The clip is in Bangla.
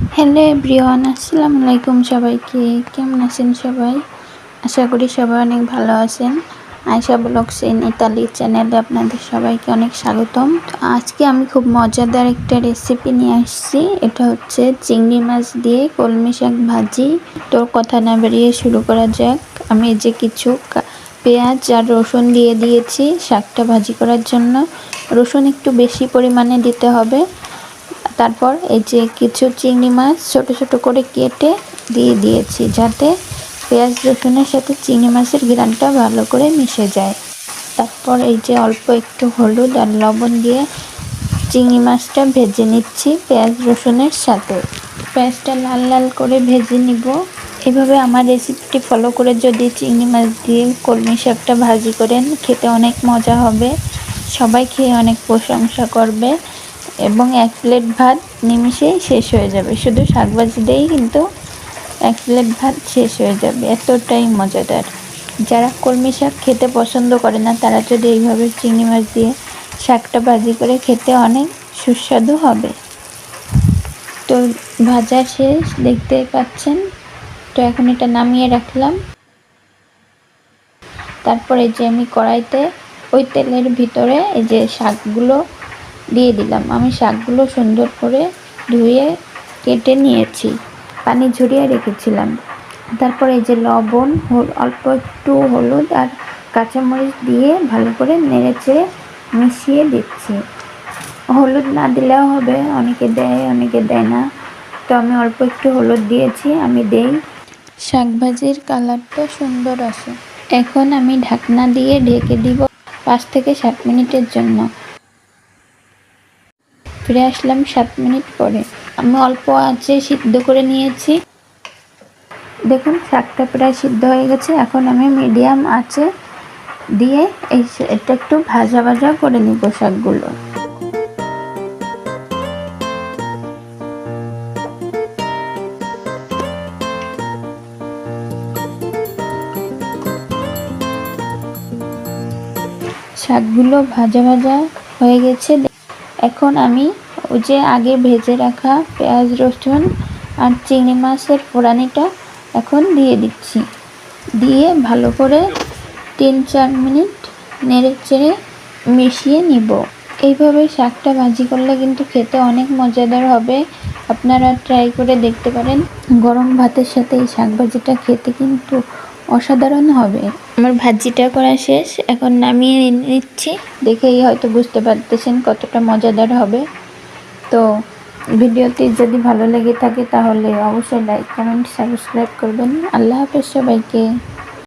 হ্যালো এভরিওয়ান, আসসালামু আলাইকুম। সবাইকে কেমন আছেন সবাই? আশা করি সবাই অনেক ভালো আছেন। আয়েশা ব্লগস ইন ইতালি চ্যানেলে আপনাদের সবাইকে অনেক স্বাগতম। তো আজকে আমি খুব মজাদার একটা রেসিপি নিয়ে আসছি। এটা হচ্ছে চিংড়ি মাছ দিয়ে কলমি শাক ভাজি। তো কথা না বেরিয়ে শুরু করা যাক। আমি যে কিছু পেঁয়াজ আর রসুন দিয়ে দিয়েছি শাকটা ভাজি করার জন্য। রসুন একটু বেশি পরিমাণে দিতে হবে। তারপর এই যে কিছু চিংড়ি মাছ ছোট ছোট করে কেটে দিয়ে দিয়েছি, যাতে পেঁয়াজ রসুনের সাথে চিংড়ি মাছের ঘ্রাণটা ভালো করে মিশে যায়। তারপর এই যে অল্প একটু হলুদ আর লবণ দিয়ে চিংড়ি মাছটা ভেজে নিচ্ছি পেঁয়াজ রসুনের সাথে। পেঁয়াজটা লাল লাল করে ভেজে নিব। এভাবে আমার রেসিপিটি ফলো করে যদি চিংড়ি মাছ দিয়ে কলমি শাকটা ভাজি করেন, খেতে অনেক মজা হবে। সবাই খেয়ে অনেক প্রশংসা করবে এবং এক প্লেট ভাত নিমিষেই শেষ হয়ে যাবে। শুধু শাক ভাজি দিয়েই কিন্তু এক প্লেট ভাত শেষ হয়ে যাবে, এতটাই মজাদার। যারা কলমি শাক খেতে পছন্দ করে না, তারা যদি এইভাবে চিংড়ি মাছ দিয়ে শাকটা ভাজি করে খেতে অনেক সুস্বাদু হবে। তো ভাজা শেষ, দেখতেই পাচ্ছেন। তো এখন এটা নামিয়ে রাখলাম। তারপরে যে আমি কড়াইতে ওই তেলের ভিতরে এই যে শাকগুলো দিয়ে দিলাম। আমি শাকগুলো সুন্দর করে ধুয়ে কেটে নিয়েছি, পানি ঝরিয়ে রেখেছিলাম। তারপরে এই যে লবণ, অল্প একটু হলুদ আর কাঁচামরিচ দিয়ে ভালো করে নেড়েচেড়ে মিশিয়ে দিচ্ছি। হলুদ না দিলেও হবে, অনেকে দেয় অনেকে দেয় না। তো আমি অল্প একটু হলুদ দিয়েছি, আমি দেই। শাক ভাজির কালারটা সুন্দর আসে। এখন আমি ঢাকনা দিয়ে ঢেকে দিব 5 থেকে 7 মিনিটের জন্য। ফিরে আসলাম 7 মিনিট পরে। আমি অল্প আঁচে সিদ্ধ করে নিয়েছি। দেখুন শাকটা প্রায় সিদ্ধ হয়ে গেছে। এখন আমি মিডিয়াম আঁচে দিয়ে এটা একটু ভাজা ভাজা করে নিব শাকগুলো। শাকগুলো ভাজা ভাজা হয়ে গেছে। এখন আমি ওই যে আগে ভেজে রাখা পেঁয়াজ রসুন আর চিংড়ি মাছের ফোড়ানিটা এখন দিয়ে দিচ্ছি। দিয়ে ভালো করে 3-4 মিনিট নেড়ে চেড়ে মিশিয়ে নিব। এইভাবে শাকটা ভাজি করলে কিন্তু খেতে অনেক মজাদার হবে। আপনারা ট্রাই করে দেখতে পারেন। গরম ভাতের সাথে এই শাক ভাজিটা খেতে কিন্তু অসাধারণ হবে। আমার ভাজিটা করা শেষ, এখন নামিয়ে নিচ্ছি। দেখেই হয়তো বুঝতে পারতেছেন কতটা মজাদার হবে। তো ভিডিওটি যদি ভালো লেগে থাকে তাহলে অবশ্যই লাইক, কমেন্ট, সাবস্ক্রাইব করবেন। আল্লাহ হাফেজ সবাইকে।